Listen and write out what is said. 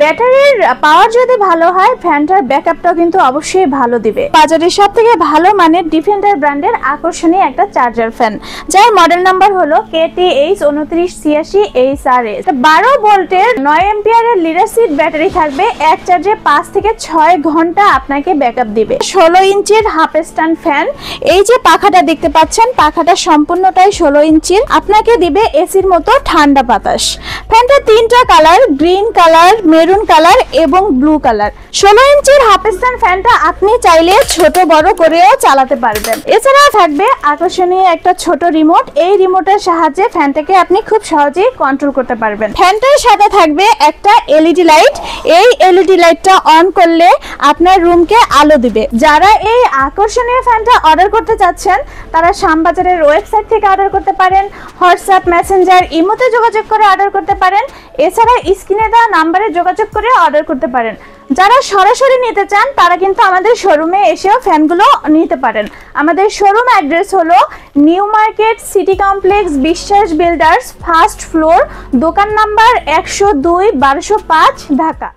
ব্যাটারির পাওয়ার যদি ভালো হয় ফ্যানটার ব্যাকআপটাও কিন্তু অবশ্যই ভালো দিবে। বাজারের সবথেকে ভালো মানের ডিফেন্ডার ব্র্যান্ডের আকর্ষণীয় একটা চার্জার ফ্যান, যার মডেল নাম্বার হলো KTH2986HRS। 12 ভোল্টের 9 এম্পিয়ারের লিড অ্যাসিড ব্যাটারি থাকবে, এক চার্জে 5 থেকে 6 ঘন্টা আপনাকে ব্যাকআপ দিবে। 16 ইঞ্চির হাফ স্ট্যান্ড ফ্যান, এই যে পাখাটা দেখতে পাচ্ছেন, পাখাটা সম্পূর্ণটাই 16 ইঞ্চির, আপনাকে দিবে এসির মতো ঠান্ডা বাতাস। ফ্যানটা 3টা colour, green colour, maroon colour এবং ব্লু কালার। 16 ইঞ্চির হাফ স্ট্যান্ড ফ্যানটা আপনি চাইলে ছোট বড় করেও চালাতে পারবেন। এছাড়াও থাকবে আকর্ষণীয় একটা ছোট রিমোট, এই রিমোটের সাহায্যে ফ্যানটাকে আপনি খুব সহজেই কন্ট্রোল করতে পারবেন। ফ্যানটার সাথে থাকবে একটা এলইডি লাইট, এই এলইডি লাইটটা অন করলে আপনার রুমকে আলো দিবে। যারা এই আকর্ষণীয় ফ্যানটা অর্ডার করতে চাচ্ছেন তারা শ্যামবাজারের ওয়েবসাইট থেকে অর্ডার করতে পারেন, হোয়াটসঅ্যাপ, মেসেঞ্জার, ইমোতে যোগাযোগ করে অর্ডার করতে পারেন। এছাড়া স্ক্রিনে দেওয়া নাম্বারে যোগাযোগ করে অর্ডার করতে পারেন। যারা সরাসরি নিতে চান তারা কিন্তু আমাদের শোরুমে এসেও ফ্যানগুলো নিতে পারেন। আমাদের শোরুম অ্যাড্রেস হলো নিউ মার্কেট সিটি কমপ্লেক্স, বিশ্বাস বিল্ডার্স, ফার্স্ট ফ্লোর, দোকান নাম্বার 102, 1205, ঢাকা।